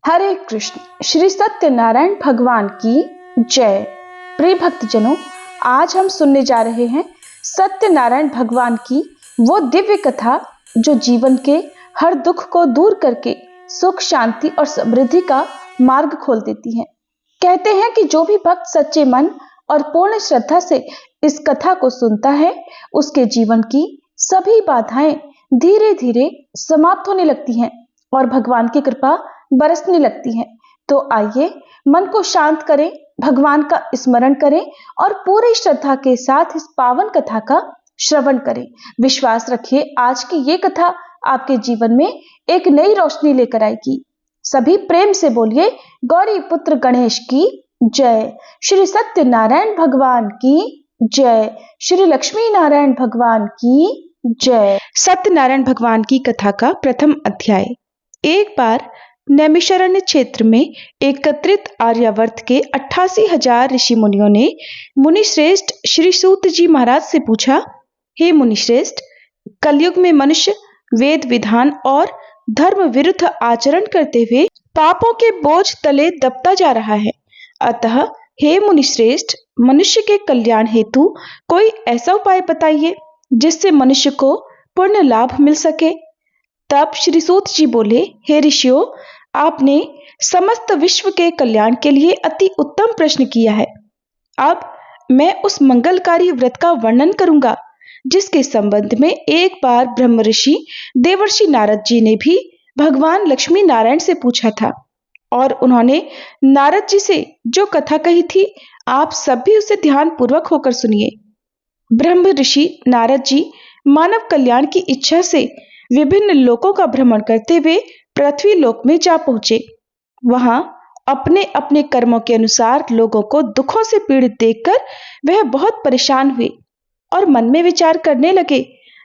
हरे कृष्ण। श्री सत्यनारायण भगवान की जय। प्रिय भक्तजनों, आज हम सुनने जा रहे हैं सत्यनारायण भगवान की वो दिव्य कथा जो जीवन के हर दुख को दूर करके सुख, शांति और समृद्धि का मार्ग खोल देती है। कहते हैं कि जो भी भक्त सच्चे मन और पूर्ण श्रद्धा से इस कथा को सुनता है, उसके जीवन की सभी बाधाएं धीरे धीरे समाप्त होने लगती हैं और भगवान की कृपा बरसने लगती है। तो आइए मन को शांत करें, भगवान का स्मरण करें और पूरी श्रद्धा के साथ इस पावन कथा का श्रवण करें। विश्वास रखिए, आज की ये कथा आपके जीवन में एक नई रोशनी लेकर आएगी। सभी प्रेम से बोलिए, गौरी पुत्र गणेश की जय। श्री सत्यनारायण भगवान की जय। श्री लक्ष्मी नारायण भगवान की जय। सत्यनारायण भगवान की कथा का प्रथम अध्याय। एक बार नैमिषारण्य क्षेत्र में एकत्रित आर्यावर्त के 88,000 ऋषि मुनियों ने मुनिश्रेष्ठ श्री सूत जी महाराज से पूछा, हे मुनिश्रेष्ठ, कलयुग में मनुष्य वेद विधान और धर्म विरुद्ध आचरण करते हुए पापों के बोझ तले दबता जा रहा है। अतः हे मुनिश्रेष्ठ, मनुष्य के कल्याण हेतु कोई ऐसा उपाय बताइए जिससे मनुष्य को पूर्ण लाभ मिल सके। तब श्री सूत जी बोले, हे ऋषियों, आपने समस्त विश्व के कल्याण के लिए अति उत्तम प्रश्न किया है। अब मैं उस मंगलकारी व्रत का वर्णन करूंगा जिसके संबंध में एक बार ब्रह्म ऋषि देवर्षि नारद जी ने भी भगवान लक्ष्मी नारायण से पूछा था और उन्होंने नारद जी से जो कथा कही थी, आप सब भी उसे ध्यान पूर्वक होकर सुनिए। ब्रह्म ऋषि नारद जी मानव कल्याण की इच्छा से विभिन्न लोकों का भ्रमण करते हुए पृथ्वी लोक में जा पहुंचे। वहां अपने अपने कर्मों के अनुसार लोगों को दुखों से पीड़ित देखकर वह बहुत परेशान हुए और मन में विचार करने लगे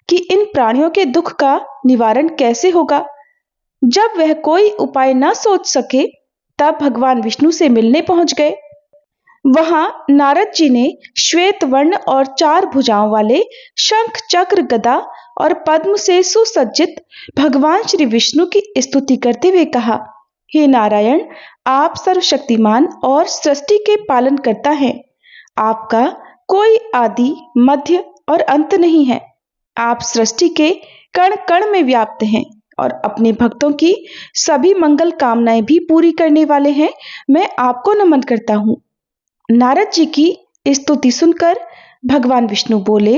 कि इन प्राणियों के दुख का निवारण कैसे होगा। जब वह कोई उपाय न सोच सके, तब भगवान विष्णु से मिलने पहुंच गए। वहां नारद जी ने श्वेत वर्ण और 4 भुजाओं वाले शंख, चक्र, गदा और पद्म से सुसज्जित भगवान श्री विष्णु की स्तुति करते हुए कहा, हे नारायण, आप सर्वशक्तिमान और सृष्टि के पालन करता हैं। आपका कोई आदि, मध्य और अंत नहीं है। आप सृष्टि के कण कण में व्याप्त हैं और अपने भक्तों की सभी मंगल कामनाएं भी पूरी करने वाले हैं। मैं आपको नमन करता हूं। नारद जी की स्तुति सुनकर भगवान विष्णु बोले,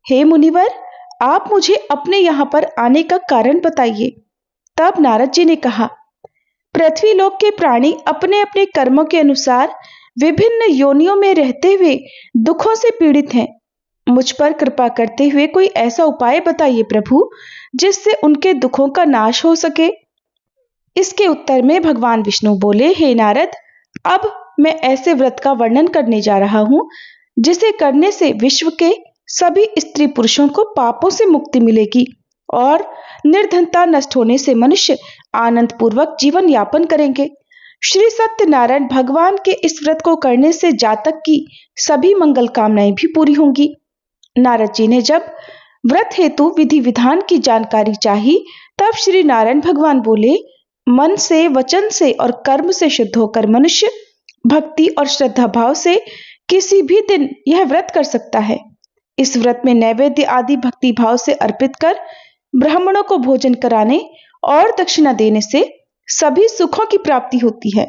हे मुनिवर, आप मुझे अपने यहाँ पर आने का कारण बताइए। तब नारद जी ने कहा, पृथ्वी लोक के प्राणी अपने अपने कर्मों के अनुसार विभिन्न योनियों में रहते हुए दुखों से पीड़ित हैं। मुझ पर कृपा करते हुए कोई ऐसा उपाय बताइए प्रभु, जिससे उनके दुखों का नाश हो सके। इसके उत्तर में भगवान विष्णु बोले, हे नारद, अब मैं ऐसे व्रत का वर्णन करने जा रहा हूं जिसे करने से विश्व के सभी स्त्री पुरुषों को पापों से मुक्ति मिलेगी और निर्धनता नष्ट होने से मनुष्य आनंद पूर्वक जीवन यापन करेंगे। श्री सत्यनारायण भगवान के इस व्रत को करने से जातक की सभी मंगल कामनाएं भी पूरी होंगी। नारद जी ने जब व्रत हेतु विधि विधान की जानकारी चाही, तब श्री नारायण भगवान बोले, मन से, वचन से और कर्म से शुद्ध होकर मनुष्य भक्ति और श्रद्धा भाव से किसी भी दिन यह व्रत कर सकता है। इस व्रत में नैवेद्य आदि भक्ति भाव से अर्पित कर ब्राह्मणों को भोजन कराने और दक्षिणा देने से सभी सुखों की प्राप्ति होती है।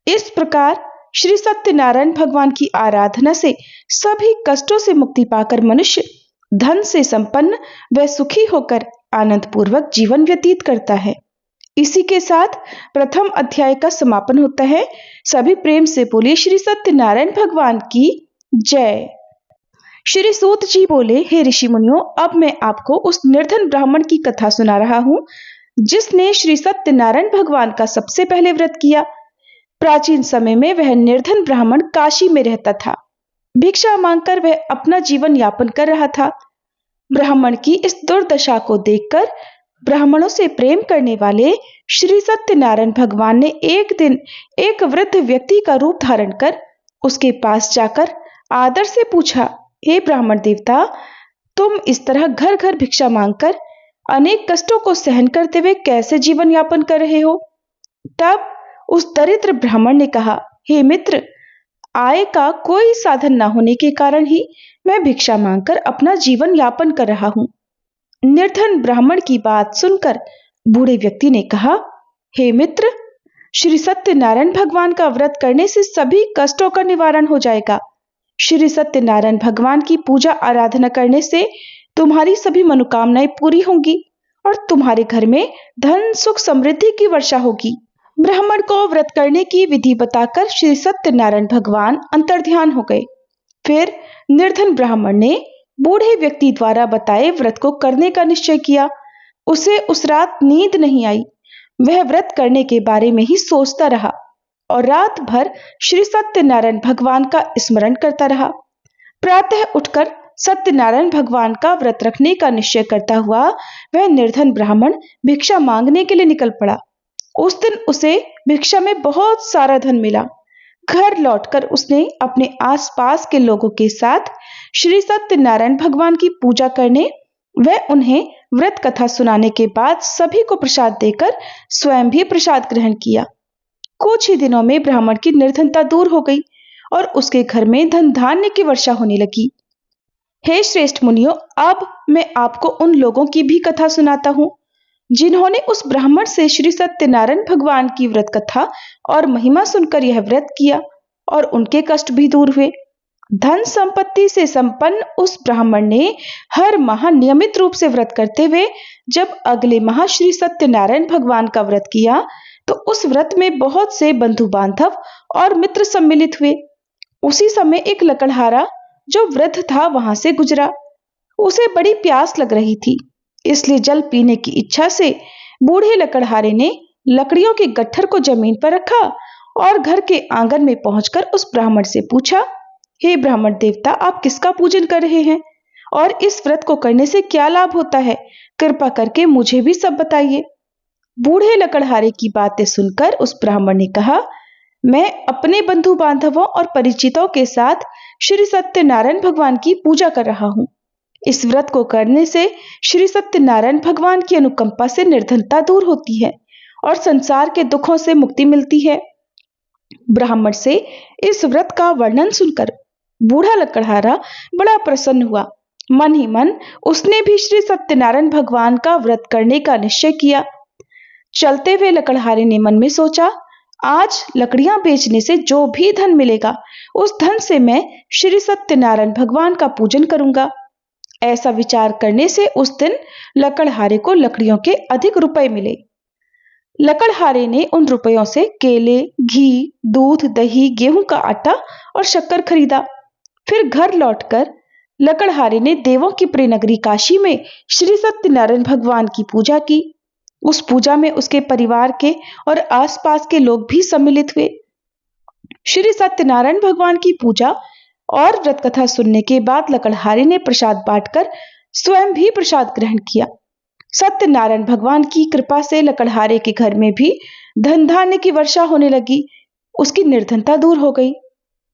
इस प्रकार श्री सत्यनारायण भगवान की आराधना से सभी कष्टों से मुक्ति पाकर मनुष्य धन से संपन्न व सुखी होकर आनंद पूर्वक जीवन व्यतीत करता है। इसी के साथ प्रथम अध्याय का समापन होता है। सभी प्रेम से बोले, श्री सत्यनारायण भगवान की जय। श्री सूत जी बोले, हे ऋषि मुनियों, अब मैं आपको उस निर्धन ब्राह्मण की कथा सुना रहा हूं जिसने श्री सत्यनारायण भगवान का सबसे पहले व्रत किया। प्राचीन समय में वह निर्धन ब्राह्मण काशी में रहता था। भिक्षा मांगकर वह अपना जीवन यापन कर रहा था। ब्राह्मण की इस दुर्दशा को देखकर ब्राह्मणों से प्रेम करने वाले श्री सत्यनारायण भगवान ने एक दिन एक वृद्ध व्यक्ति का रूप धारण कर उसके पास जाकर आदर से पूछा, हे ब्राह्मण देवता, तुम इस तरह घर घर भिक्षा मांगकर अनेक कष्टों को सहन करते हुए कैसे जीवन यापन कर रहे हो? तब उस दरिद्र ब्राह्मण ने कहा, हे मित्र, आय का कोई साधन न होने के कारण ही मैं भिक्षा मांगकर अपना जीवन यापन कर रहा हूं। निर्धन ब्राह्मण की बात सुनकर बूढ़े व्यक्ति ने कहा, हे मित्र, श्री सत्यनारायण भगवान का व्रत करने से सभी कष्टों का निवारण हो जाएगा। श्री सत्यनारायण भगवान की पूजा आराधना करने से तुम्हारी सभी मनोकामनाएं पूरी होंगी और तुम्हारे घर में धन सुख समृद्धि की वर्षा होगी। ब्राह्मण को व्रत करने की विधि बताकर श्री सत्यनारायण भगवान अंतर्ध्यान हो गए। फिर निर्धन ब्राह्मण ने बूढ़े व्यक्ति द्वारा बताए व्रत को करने का निश्चय किया। उसे उस रात नींद नहीं आई। वह व्रत करने के बारे में ही सोचता रहा और रात भर श्री सत्यनारायण भगवान का स्मरण करता रहा। प्रातः उठकर सत्यनारायण भगवान का व्रत रखने का निश्चय करता हुआ वह निर्धन ब्राह्मण भिक्षा मांगने के लिए निकल पड़ा। उस दिन उसे भिक्षा में बहुत सारा धन मिला। घर लौटकर उसने अपने आसपास के लोगों के साथ श्री सत्यनारायण भगवान की पूजा करने व उन्हें व्रत कथा सुनाने के बाद सभी को प्रसाद देकर स्वयं भी प्रसाद ग्रहण किया। कुछ ही दिनों में ब्राह्मण की निर्धनता दूर हो गई और उसके घर में धन धान्य की वर्षा होने लगी। हे श्रेष्ठ मुनियों, अब मैं आपको उन लोगों की भी कथा सुनाता हूं जिन्होंने उस ब्राह्मण से श्री सत्यनारायण भगवान की व्रत कथा और महिमा सुनकर यह व्रत किया और उनके कष्ट भी दूर हुए। धन संपत्ति से संपन्न उस ब्राह्मण ने हर माह नियमित रूप से व्रत करते हुए जब अगले माह श्री सत्यनारायण भगवान का व्रत किया तो उस व्रत में बहुत से बंधु बांधव और मित्र सम्मिलित हुए। उसी समय एक लकड़हारा जो वृद्ध था वहां से गुजरा। उसे बड़ी प्यास लग रही थी, इसलिए जल पीने की इच्छा से बूढ़े लकड़हारे ने लकड़ियों के गट्ठर को जमीन पर रखा और घर के आंगन में पहुंचकर उस ब्राह्मण से पूछा, हे ब्राह्मण देवता, आप किसका पूजन कर रहे हैं और इस व्रत को करने से क्या लाभ होता है? कृपा करके मुझे भी सब बताइए। बूढ़े लकड़हारे की बातें सुनकर उस ब्राह्मण ने कहा, मैं अपने बंधु बांधवों और परिचितों के साथ श्री सत्यनारायण भगवान की पूजा कर रहा हूं। इस व्रत को करने से श्री सत्यनारायण भगवान की अनुकंपा से निर्धनता दूर होती है और संसार के दुखों से मुक्ति मिलती है। ब्राह्मण से इस व्रत का वर्णन सुनकर बूढ़ा लकड़हारा बड़ा प्रसन्न हुआ। मन ही मन उसने भी श्री सत्यनारायण भगवान का व्रत करने का निश्चय किया। चलते हुए लकड़हारे ने मन में सोचा, आज लकड़ियां बेचने से जो भी धन मिलेगा उस धन से मैं श्री सत्यनारायण भगवान का पूजन करूंगा। ऐसा विचार करने से उस दिन लकड़हारे को लकड़ियों के अधिक रुपए मिले। लकड़हारे ने उन रुपयों से केले, घी, दूध, दही, गेहूं का आटा और शक्कर खरीदा। फिर घर लौटकर लकड़हारे ने देवों की प्रिय नगरी काशी में श्री सत्यनारायण भगवान की पूजा की। उस पूजा में उसके परिवार के और आसपास के लोग भी सम्मिलित हुए। श्री सत्यनारायण भगवान की पूजा और व्रत कथा सुनने के बाद लकड़हारे ने प्रसाद बांटकर स्वयं भी प्रसाद ग्रहण किया। सत्यनारायण भगवान की कृपा से लकड़हारे के घर में भी धन धान्य की वर्षा होने लगी। उसकी निर्धनता दूर हो गई।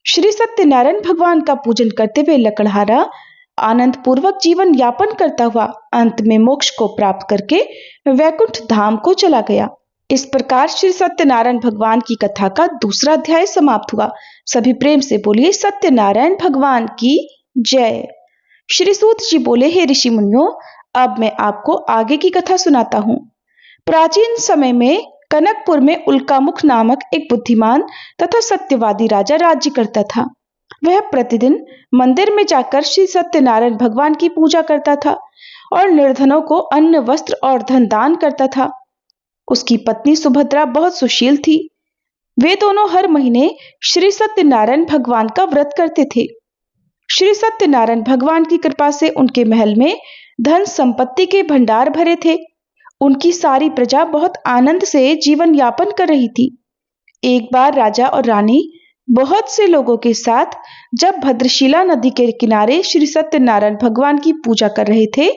श्री सत्यनारायण भगवान का पूजन करते हुए लकड़हारा आनंद पूर्वक जीवन यापन करता हुआ अंत में मोक्ष को प्राप्त करके वैकुंठ धाम को चला गया। इस प्रकार श्री सत्यनारायण भगवान की कथा का दूसरा अध्याय समाप्त हुआ। सभी प्रेम से बोलिए सत्यनारायण भगवान की जय। श्री सूत जी बोले, हे ऋषि मुनियों, अब मैं आपको आगे की कथा सुनाता हूँ। प्राचीन समय में कनकपुर में उल्कामुख नामक एक बुद्धिमान तथा सत्यवादी राजा राज्य करता था। वह प्रतिदिन मंदिर में जाकर श्री सत्यनारायण भगवान की पूजा करता था और निर्धनों को अन्न, वस्त्र और धन दान करता था। उसकी पत्नी सुभद्रा बहुत सुशील थी। वे दोनों हर महीने श्री सत्यनारायण भगवान का व्रत करते थे। श्री सत्यनारायण भगवान की कृपा से उनके महल में धन संपत्ति के भंडार भरे थे। उनकी सारी प्रजा बहुत आनंद से जीवन यापन कर रही थी। एक बार राजा और रानी बहुत से लोगों के साथ जब भद्रशिला नदी के किनारे श्री सत्यनारायण भगवान की पूजा कर रहे थे,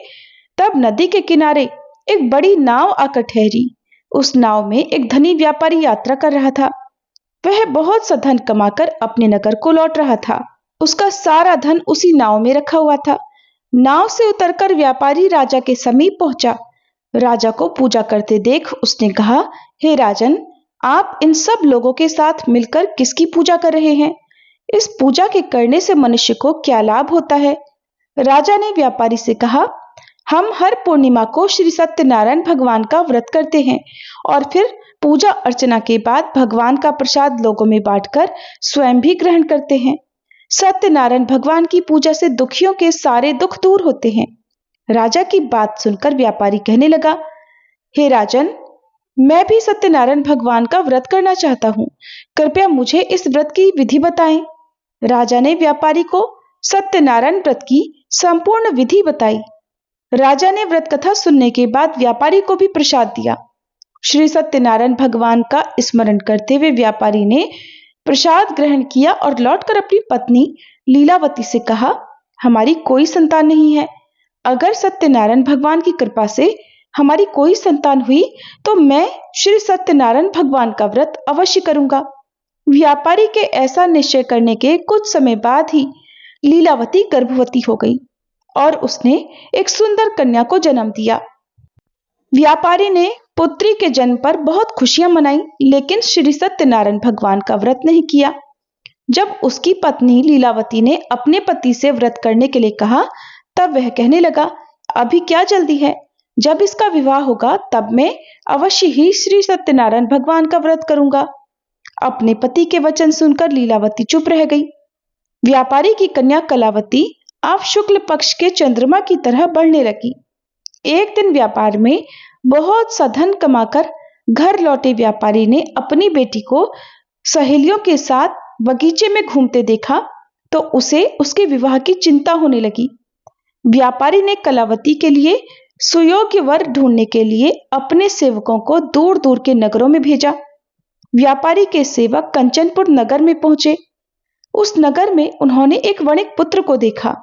तब नदी के किनारे एक बड़ी नाव आकर ठहरी। उस नाव में एक धनी व्यापारी यात्रा कर रहा था। वह बहुत सा धन कमाकर अपने नगर को लौट रहा था। उसका सारा धन उसी नाव में रखा हुआ था। नाव से उतरकर व्यापारी राजा के समीप पहुंचा। राजा को पूजा करते देख उसने कहा, हे राजन, आप इन सब लोगों के साथ मिलकर किसकी पूजा कर रहे हैं? इस पूजा के करने से मनुष्य को क्या लाभ होता है? राजा ने व्यापारी से कहा, हम हर पूर्णिमा को श्री सत्यनारायण भगवान का व्रत करते हैं और फिर पूजा अर्चना के बाद भगवान का प्रसाद लोगों में बांटकर स्वयं भी ग्रहण करते हैं। सत्यनारायण भगवान की पूजा से दुखियों के सारे दुख दूर होते हैं। राजा की बात सुनकर व्यापारी कहने लगा, हे राजन, मैं भी सत्यनारायण भगवान का व्रत करना चाहता हूँ। कृपया मुझे इस व्रत की विधि बताएं। राजा ने व्यापारी को सत्यनारायण व्रत की संपूर्ण विधि बताई। राजा ने व्रत कथा सुनने के बाद व्यापारी को भी प्रसाद दिया। श्री सत्यनारायण भगवान का स्मरण करते हुए व्यापारी ने प्रसाद ग्रहण किया और लौटकर अपनी पत्नी लीलावती से कहा, हमारी कोई संतान नहीं है। अगर सत्यनारायण भगवान की कृपा से हमारी कोई संतान हुई तो मैं श्री सत्यनारायण भगवान का व्रत अवश्य करूंगा। व्यापारी के ऐसा निश्चय करने के कुछ समय बाद ही लीलावती गर्भवती हो गई और उसने एक सुंदर कन्या को जन्म दिया। व्यापारी ने पुत्री के जन्म पर बहुत खुशियां मनाई, लेकिन श्री सत्यनारायण भगवान का व्रत नहीं किया। जब उसकी पत्नी लीलावती ने अपने पति से व्रत करने के लिए कहा, तब वह कहने लगा, अभी क्या जल्दी है? जब इसका विवाह होगा तब मैं अवश्य ही श्री सत्यनारायण भगवान का व्रत करूंगा। अपने पति के वचन सुनकर लीलावती चुप रह गई। व्यापारी की कन्या कलावती अब शुक्ल पक्ष के चंद्रमा की तरह बढ़ने लगी। एक दिन व्यापार में बहुत सा धन कमाकर घर लौटे व्यापारी ने अपनी बेटी को सहेलियों के साथ बगीचे में घूमते देखा तो उसे उसके विवाह की चिंता होने लगी। व्यापारी ने कलावती के लिए सुयोग्य वर ढूंढने के लिए अपने सेवकों को दूर दूर के नगरों में भेजा। व्यापारी के सेवक कंचनपुर नगर में पहुंचे। उस नगर में उन्होंने एक वणिक पुत्र को देखा।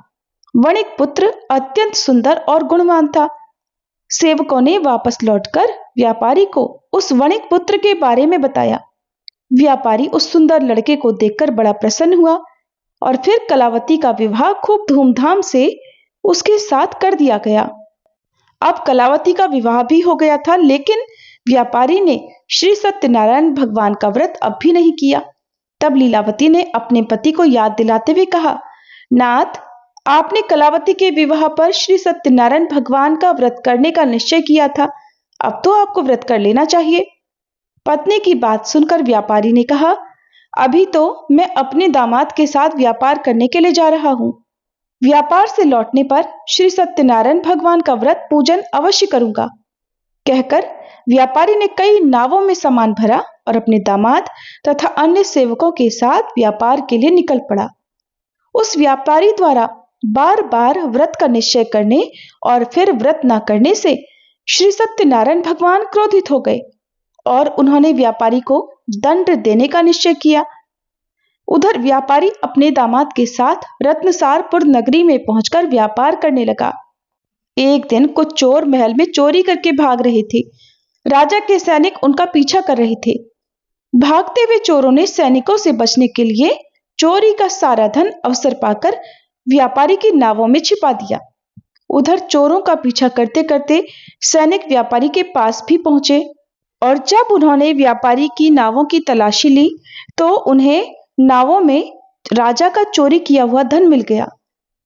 वणिक पुत्र अत्यंत सुंदर और गुणवान था। सेवकों ने वापस लौटकर व्यापारी को उस वणिक पुत्र के बारे में बताया। व्यापारी उस सुंदर लड़के को देखकर बड़ा प्रसन्न हुआ और फिर कलावती का विवाह खूब धूमधाम से उसके साथ कर दिया गया। अब कलावती का विवाह भी हो गया था, लेकिन व्यापारी ने श्री सत्यनारायण भगवान का व्रत अब भी नहीं किया। तब लीलावती ने अपने पति को याद दिलाते हुए कहा, नाथ, आपने कलावती के विवाह पर श्री सत्यनारायण भगवान का व्रत करने का निश्चय किया था, अब तो आपको व्रत कर लेना चाहिए। पत्नी की बात सुनकर व्यापारी ने कहा, अभी तो मैं अपने दामाद के साथ व्यापार करने के लिए जा रहा हूँ। व्यापार से लौटने पर श्री सत्यनारायण भगवान का व्रत पूजन अवश्य करूंगा। कहकर व्यापारी ने कई नावों में सामान भरा और अपने दामाद तथा अन्य सेवकों के साथ व्यापार के लिए निकल पड़ा। उस व्यापारी द्वारा बार बार व्रत का निश्चय करने और फिर व्रत न करने से श्री सत्यनारायण भगवान क्रोधित हो गए और उन्होंने व्यापारी को दंड देने का निश्चय किया। उधर व्यापारी अपने दामाद के साथ रत्नसारपुर नगरी में पहुंचकर व्यापार करने लगा। एक दिन कुछ चोर महल में चोरी करके भाग रहे थे। राजा के सैनिक उनका पीछा कर रहे थे। भागते हुए चोरों ने सैनिकों से बचने के लिए चोरी का सारा धन अवसर पाकर व्यापारी की नावों में छिपा दिया। उधर चोरों का पीछा करते करते सैनिक व्यापारी के पास भी पहुंचे और जब उन्होंने व्यापारी की नावों की तलाशी ली तो उन्हें नावों में राजा का चोरी किया हुआ धन मिल गया।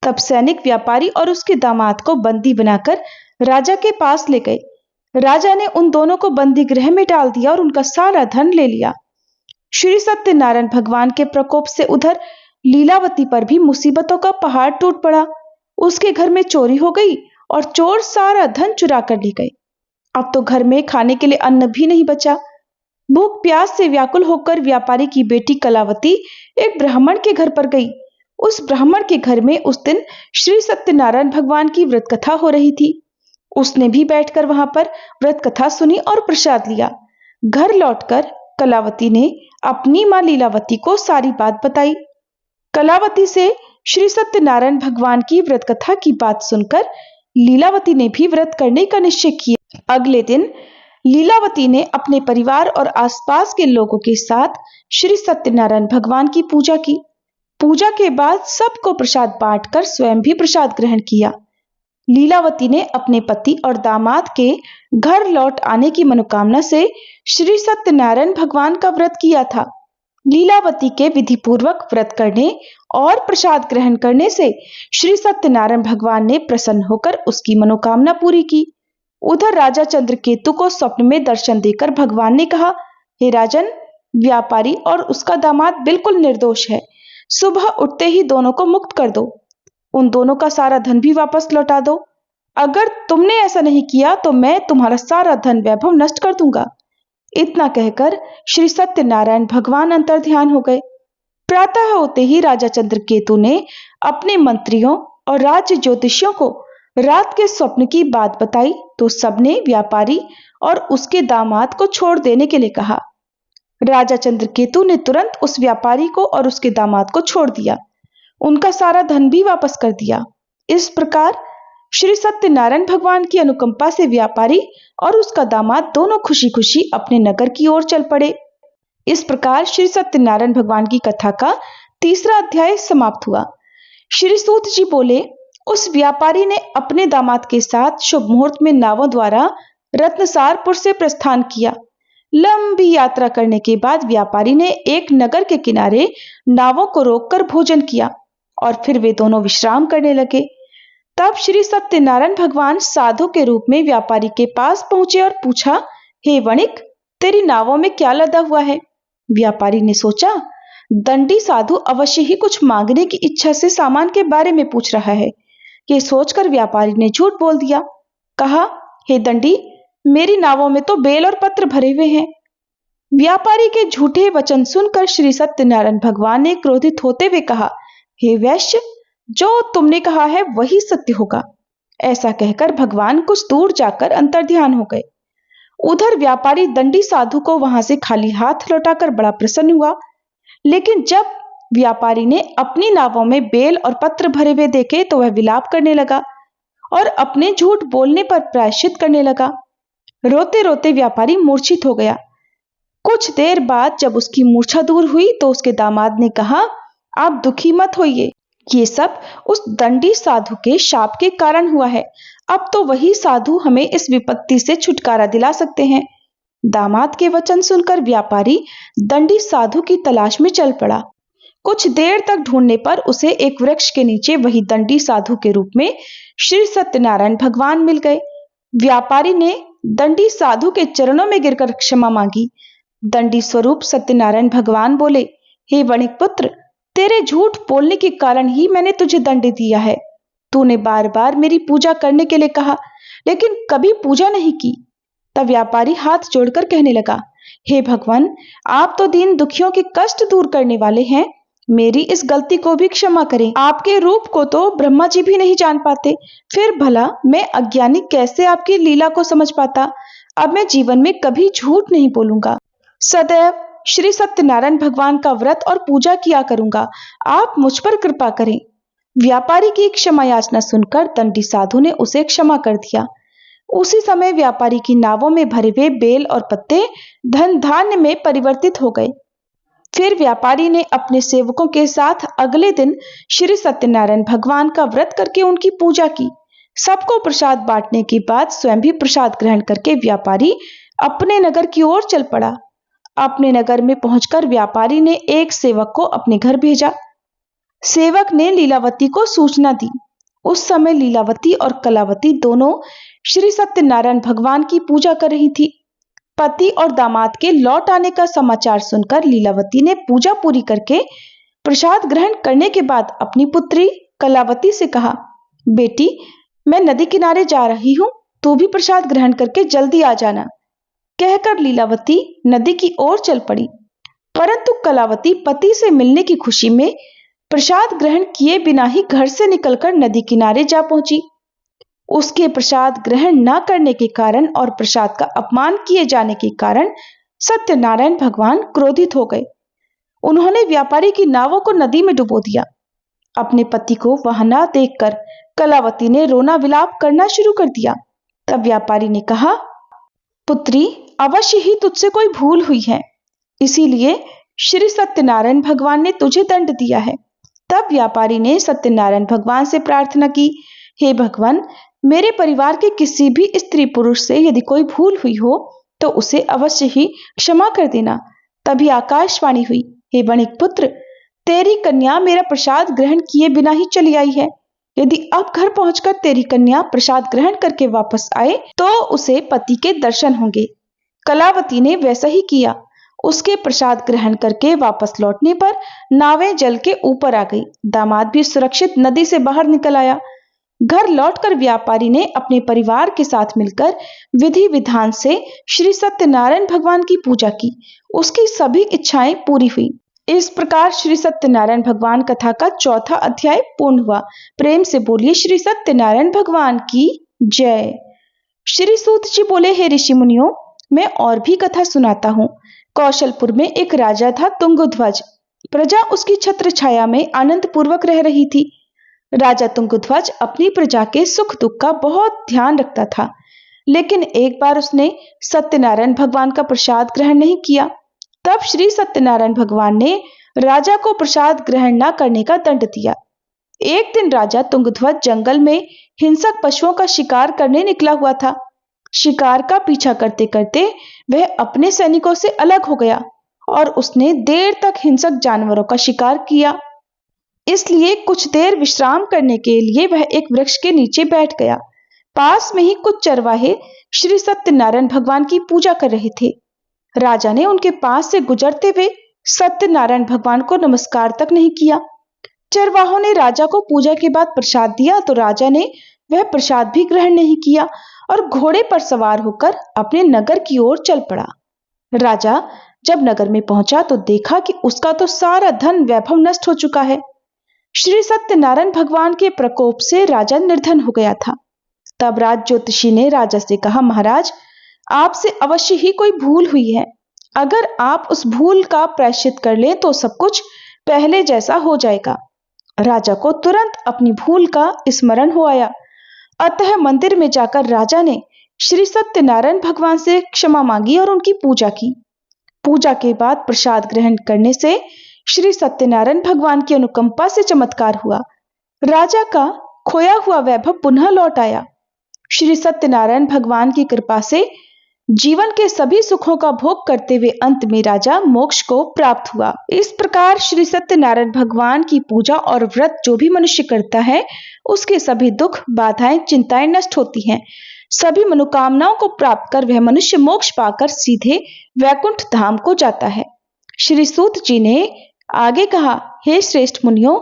तब सैनिक व्यापारी और उसके दामाद को बंदी बनाकर राजा के पास ले गए। राजा ने उन दोनों को बंदी गृह में डाल दिया और उनका सारा धन ले लिया। श्री सत्यनारायण भगवान के प्रकोप से उधर लीलावती पर भी मुसीबतों का पहाड़ टूट पड़ा। उसके घर में चोरी हो गई और चोर सारा धन चुरा कर ले गए। अब तो घर में खाने के लिए अन्न भी नहीं बचा। भूख प्यास से व्याकुल होकर व्यापारी की बेटी कलावती एक ब्राह्मण के घर पर गई। उस ब्राह्मण के घर में उस दिन श्री सत्यनारायण भगवान की व्रत कथा हो रही थी। उसने भी बैठकर वहां पर व्रत कथा सुनी और प्रसाद लिया। घर लौटकर कलावती ने अपनी मां लीलावती को सारी बात बताई। कलावती से श्री सत्यनारायण भगवान की व्रत कथा की बात सुनकर लीलावती ने भी व्रत करने का निश्चय किया। अगले दिन लीलावती ने अपने परिवार और आसपास के लोगों के साथ श्री सत्यनारायण भगवान की पूजा की। पूजा के बाद सबको प्रसाद बांटकर स्वयं भी प्रसाद ग्रहण किया। लीलावती ने अपने पति और दामाद के घर लौट आने की मनोकामना से श्री सत्यनारायण भगवान का व्रत किया था। लीलावती के विधि पूर्वक व्रत करने और प्रसाद ग्रहण करने से श्री सत्यनारायण भगवान ने प्रसन्न होकर उसकी मनोकामना पूरी की। उधर राजा चंद्रकेतु को स्वप्न में दर्शन देकर भगवान ने कहा, हे राजन, व्यापारी और उसका दामाद बिल्कुल निर्दोष है। सुबह उठते ही दोनों को मुक्त कर दो। उन दोनों का सारा धन भी वापस लौटा दो। अगर तुमने ऐसा नहीं किया तो मैं तुम्हारा सारा धन वैभव नष्ट कर दूंगा। इतना कहकर श्री सत्यनारायण भगवान अंतर्ध्यान हो गए। प्रातः होते ही राजा चंद्रकेतु ने अपने मंत्रियों और राज्य ज्योतिषियों को रात के स्वप्न की बात बताई तो सबने व्यापारी और उसके दामाद को छोड़ देने के लिए कहा। राजा चंद्रकेतु ने तुरंत उस व्यापारी को और उसके दामाद को छोड़ दिया। उनका सारा धन भी वापस कर दिया। इस प्रकार श्री सत्यनारायण भगवान की अनुकंपा से व्यापारी और उसका दामाद दोनों खुशी खुशी अपने नगर की ओर चल पड़े। इस प्रकार श्री सत्यनारायण भगवान की कथा का तीसरा अध्याय समाप्त हुआ। श्री सूत जी बोले, उस व्यापारी ने अपने दामाद के साथ शुभ मुहूर्त में नावों द्वारा रत्नसारपुर से प्रस्थान किया। लंबी यात्रा करने के बाद व्यापारी ने एक नगर के किनारे नावों को रोककर भोजन किया और फिर वे दोनों विश्राम करने लगे। तब श्री सत्यनारायण भगवान साधु के रूप में व्यापारी के पास पहुंचे और पूछा, हे वणिक, तेरी नावों में क्या लदा हुआ है? व्यापारी ने सोचा, दंडी साधु अवश्य ही कुछ मांगने की इच्छा से सामान के बारे में पूछ रहा है। ये सोचकर व्यापारी ने झूठ बोल दिया। कहा, हे दंडी, मेरी नावों में तो बेल और पत्र भरे हुए हैं। व्यापारी के झूठे वचन सुनकर श्री सत्यनारायण भगवान ने क्रोधित होते हुए कहा, हे वैश्य, जो तुमने कहा है वही सत्य होगा। ऐसा कहकर भगवान कुछ दूर जाकर अंतर्ध्यान हो गए। उधर व्यापारी दंडी साधु को वहां से खाली हाथ लौटाकर बड़ा प्रसन्न हुआ। लेकिन जब व्यापारी ने अपनी नावों में बेल और पत्र भरे हुए देखे तो वह विलाप करने लगा और अपने झूठ बोलने पर प्रायश्चित करने लगा। रोते रोते व्यापारी मूर्छित हो गया। कुछ देर बाद जब उसकी मूर्छा दूर हुई तो उसके दामाद ने कहा, आप दुखी मत होइए, ये सब उस दंडी साधु के शाप के कारण हुआ है। अब तो वही साधु हमें इस विपत्ति से छुटकारा दिला सकते हैं। दामाद के वचन सुनकर व्यापारी दंडी साधु की तलाश में चल पड़ा। कुछ देर तक ढूंढने पर उसे एक वृक्ष के नीचे वही दंडी साधु के रूप में श्री सत्यनारायण भगवान मिल गए। व्यापारी ने दंडी साधु के चरणों में गिरकर क्षमा मांगी। दंडी स्वरूप सत्यनारायण भगवान बोले, हे वणिक पुत्र, तेरे झूठ बोलने के कारण ही मैंने तुझे दंड दिया है। तूने बार बार मेरी पूजा करने के लिए कहा लेकिन कभी पूजा नहीं की। तब व्यापारी हाथ जोड़कर कहने लगा, हे भगवान, आप तो दीन दुखियों के कष्ट दूर करने वाले हैं। मेरी इस गलती को भी क्षमा करें। आपके रूप को तो ब्रह्मा जी भी नहीं जान पाते, फिर भला मैं अज्ञानी कैसे आपकी लीला को समझ पाता। अब मैं जीवन में कभी झूठ नहीं बोलूंगा। सदैव श्री सत्यनारायण भगवान का व्रत और पूजा किया करूंगा। आप मुझ पर कृपा करें। व्यापारी की क्षमा याचना सुनकर दंडी साधु ने उसे क्षमा कर दिया। उसी समय व्यापारी की नावों में भरे हुए बेल और पत्ते धन धान्य में परिवर्तित हो गए। फिर व्यापारी ने अपने सेवकों के साथ अगले दिन श्री सत्यनारायण भगवान का व्रत करके उनकी पूजा की। सबको प्रसाद बांटने के बाद स्वयं भी प्रसाद ग्रहण करके व्यापारी अपने नगर की ओर चल पड़ा। अपने नगर में पहुंचकर व्यापारी ने एक सेवक को अपने घर भेजा। सेवक ने लीलावती को सूचना दी। उस समय लीलावती और कलावती दोनों श्री सत्यनारायण भगवान की पूजा कर रही थी। पति और दामाद के लौट आने का समाचार सुनकर लीलावती ने पूजा पूरी करके प्रसाद ग्रहण करने के बाद अपनी पुत्री कलावती से कहा, बेटी, मैं नदी किनारे जा रही हूं, तू भी प्रसाद ग्रहण करके जल्दी आ जाना। कहकर लीलावती नदी की ओर चल पड़ी। परंतु कलावती पति से मिलने की खुशी में प्रसाद ग्रहण किए बिना ही घर से निकलकर नदी किनारे जा पहुंची। उसके प्रसाद ग्रहण न करने के कारण और प्रसाद का अपमान किए जाने के कारण सत्यनारायण भगवान क्रोधित हो गए। उन्होंने व्यापारी की नावों को नदी में डुबो दिया। अपने पति को वहां न देखकर कलावती ने रोना विलाप करना शुरू कर दिया। तब व्यापारी ने कहा, पुत्री, अवश्य ही तुझसे कोई भूल हुई है, इसीलिए श्री सत्यनारायण भगवान ने तुझे दंड दिया है। तब व्यापारी ने सत्यनारायण भगवान से प्रार्थना की, हे भगवान, मेरे परिवार के किसी भी स्त्री पुरुष से यदि कोई भूल हुई हो तो उसे अवश्य ही क्षमा कर देना। तभी आकाशवाणी हुई, हे वणिक पुत्र, तेरी कन्या मेरा प्रसाद ग्रहण किए बिना ही चली आई है। यदि अब घर पहुंचकर तेरी कन्या प्रसाद ग्रहण करके वापस आए तो उसे पति के दर्शन होंगे। कलावती ने वैसा ही किया। उसके प्रसाद ग्रहण करके वापस लौटने पर नावें जल के ऊपर आ गई। दामाद भी सुरक्षित नदी से बाहर निकल आया। घर लौटकर व्यापारी ने अपने परिवार के साथ मिलकर विधि विधान से श्री सत्यनारायण भगवान की पूजा की। उसकी सभी इच्छाएं पूरी हुई। इस प्रकार श्री सत्यनारायण भगवान कथा का चौथा अध्याय पूर्ण हुआ। प्रेम से बोलिए श्री सत्यनारायण भगवान की जय। श्री सूत जी बोले, हे ऋषि मुनियों, मैं और भी कथा सुनाता हूँ। कौशलपुर में एक राजा था तुंगध्वज। प्रजा उसकी छत्र छाया में आनंद पूर्वक रह रही थी। राजा तुंगध्वज अपनी प्रजा के सुख दुख का बहुत ध्यान रखता था, लेकिन एक बार उसने सत्यनारायण भगवान का प्रसाद ग्रहण नहीं किया। तब श्री सत्यनारायण भगवान ने राजा को प्रसाद ग्रहण न करने का दंड दिया। एक दिन राजा तुंगध्वज जंगल में हिंसक पशुओं का शिकार करने निकला हुआ था। शिकार का पीछा करते करते वह अपने सैनिकों से अलग हो गया और उसने देर तक हिंसक जानवरों का शिकार किया। इसलिए कुछ देर विश्राम करने के लिए वह एक वृक्ष के नीचे बैठ गया। पास में ही कुछ चरवाहे श्री सत्यनारायण भगवान की पूजा कर रहे थे। राजा ने उनके पास से गुजरते हुए सत्यनारायण भगवान को नमस्कार तक नहीं किया। चरवाहों ने राजा को पूजा के बाद प्रसाद दिया तो राजा ने वह प्रसाद भी ग्रहण नहीं किया और घोड़े पर सवार होकर अपने नगर की ओर चल पड़ा। राजा जब नगर में पहुंचा तो देखा कि उसका तो सारा धन वैभव नष्ट हो चुका है। श्री सत्यनारायण भगवान के प्रकोप से राजा निर्धन हो गया था। तब राज ज्योतिषी ने राजा से कहा, महाराज, आपसे अवश्य ही कोई भूल हुई है। अगर आप उस भूल का प्रायश्चित कर लें तो सब कुछ पहले जैसा हो जाएगा। राजा को तुरंत अपनी भूल का स्मरण हो आया। अतः मंदिर में जाकर राजा ने श्री सत्यनारायण भगवान से क्षमा मांगी और उनकी पूजा की। पूजा के बाद प्रसाद ग्रहण करने से श्री सत्यनारायण भगवान की अनुकंपा से चमत्कार हुआ। राजा का खोया हुआ वैभव पुनः लौट आया। श्री सत्यनारायण भगवान की कृपा से जीवन के सभी सुखों का भोग करते हुए अंत में राजा मोक्ष को प्राप्त हुआ। इस प्रकार श्री सत्यनारायण भगवान की पूजा और व्रत जो भी मनुष्य करता है उसके सभी दुख, बाधाएं, चिंताएं नष्ट होती हैं। सभी मनोकामनाओं को प्राप्त कर वह मनुष्य मोक्ष पाकर सीधे वैकुंठ धाम को जाता है। श्री सूत जी ने आगे कहा, हे श्रेष्ठ मुनियों,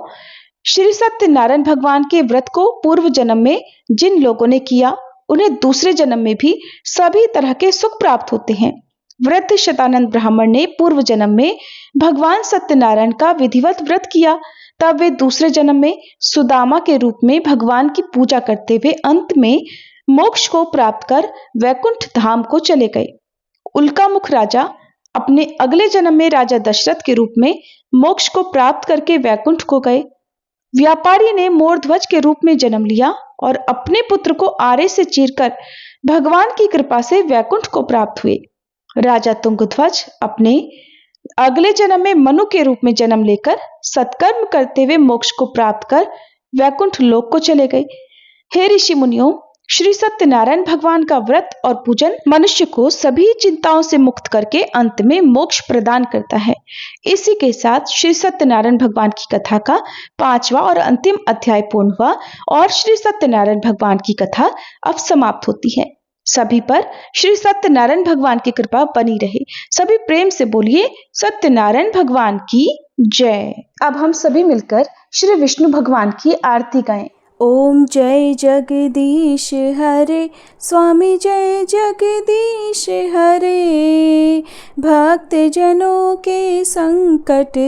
श्री सत्यनारायण भगवान के व्रत को पूर्व जन्म में जिन लोगों ने किया उन्हें दूसरे जन्म में भी सभी तरह के सुख प्राप्त होते हैं। वृद्ध शतानंद ब्राह्मण ने पूर्व जन्म में भगवान सत्यनारायण का विधिवत व्रत किया। तब वे दूसरे जन्म में सुदामा के रूप में भगवान की पूजा करते हुए अंत में मोक्ष को प्राप्त कर वैकुंठ धाम को चले गए। उल्कामुख राजा अपने अगले जन्म में राजा दशरथ के रूप में मोक्ष को प्राप्त करके वैकुंठ को गए। व्यापारी ने मोरध्वज के रूप में जन्म लिया और अपने पुत्र को आरे से चीरकर भगवान की कृपा से वैकुंठ को प्राप्त हुए। राजा तुंगध्वज अपने अगले जन्म में मनु के रूप में जन्म लेकर सत्कर्म करते हुए मोक्ष को प्राप्त कर वैकुंठ लोक को चले गए। हे ऋषि मुनियों, श्री सत्यनारायण भगवान का व्रत और पूजन मनुष्य को सभी चिंताओं से मुक्त करके अंत में मोक्ष प्रदान करता है। इसी के साथ श्री सत्यनारायण भगवान की कथा का 5वां और अंतिम अध्याय पूर्ण हुआ और श्री सत्यनारायण भगवान की कथा अब समाप्त होती है। सभी पर श्री सत्यनारायण भगवान की कृपा बनी रहे। सभी प्रेम से बोलिए सत्यनारायण भगवान की जय। अब हम सभी मिलकर श्री विष्णु भगवान की आरती गाएं। ओम जय जगदीश हरे, स्वामी जय जगदीश हरे। भक्त जनों के संकट,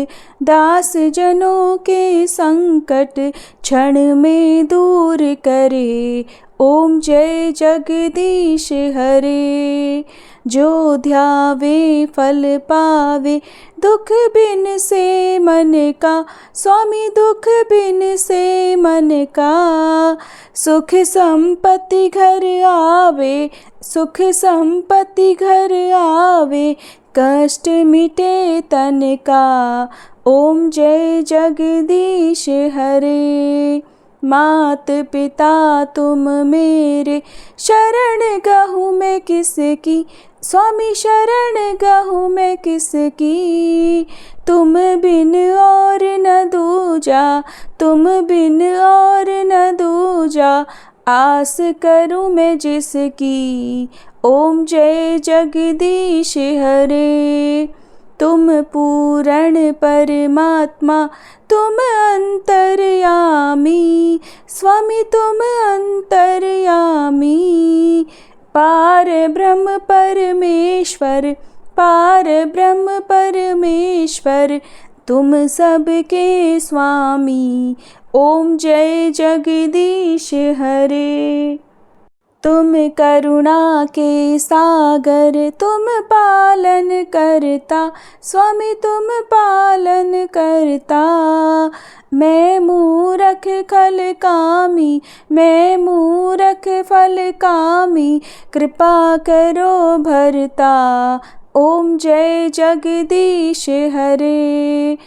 दास जनों के संकट क्षण में दूर करे। ओम जय जगदीश हरे। जो ध्यावे फल पावे, दुख बिन से मन का, स्वामी दुख बिन से मन का। सुख संपत्ति घर आवे, सुख संपत्ति घर आवे, कष्ट मिटे तन का। ओम जय जगदीश हरे। मात पिता तुम मेरे, शरण गहूँ मैं किसकी, स्वामी शरण गहूँ मैं किसकी। तुम बिन और न दूजा, तुम बिन और न दूजा, आस करूँ मैं जिसकी। ओम जय जगदीश हरे। तुम पूर्ण परमात्मा, तुम अंतर्यामी, स्वामी तुम अंतर्यामी। पार ब्रह्म परमेश्वर, पार ब्रह्म परमेश्वर, तुम सबके स्वामी। ओम जय जगदीश हरे। तुम करुणा के सागर, तुम पालन करता, स्वामी तुम पालन करता। मैं मूरख खल कामी, मैं मूरख फल कामी, कृपा करो भरता। ओम जय जगदीश हरे।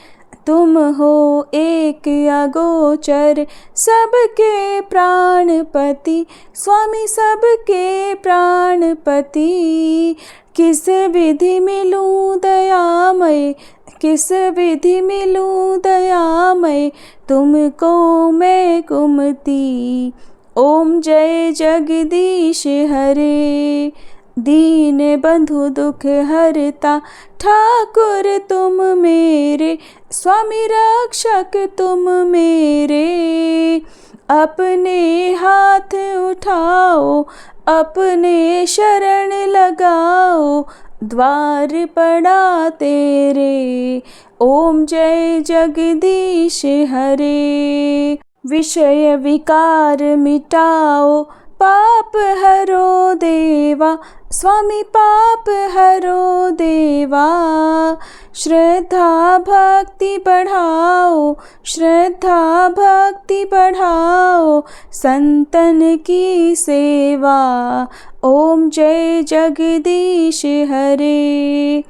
तुम हो एक अगोचर, सबके प्राणपति, स्वामी सबके प्राणपति। किस विधि मिलूं दयामय, किस विधि मिलूं दयामय, तुमको मैं कुमति। ओम जय जगदीश हरे। दीन बंधु दुख हरता, ठाकुर तुम मेरे, स्वामी रक्षक तुम मेरे। अपने हाथ उठाओ, अपने शरण लगाओ, द्वार पड़ा तेरे। ओम जय जगदीश हरे। विषय विकार मिटाओ, पाप हरो देवा, स्वामी पाप हरो देवा। श्रद्धा भक्ति बढ़ाओ, श्रद्धा भक्ति बढ़ाओ, संतन की सेवा। ओम जय जगदीश हरे।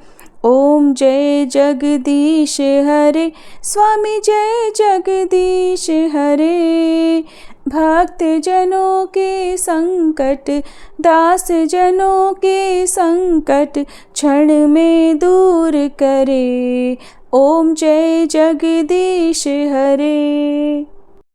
ओम जय जगदीश हरे, स्वामी जय जगदीश हरे। भक्त जनों के संकट, दास जनों के संकट, क्षण में दूर करे। ओम जय जगदीश हरे।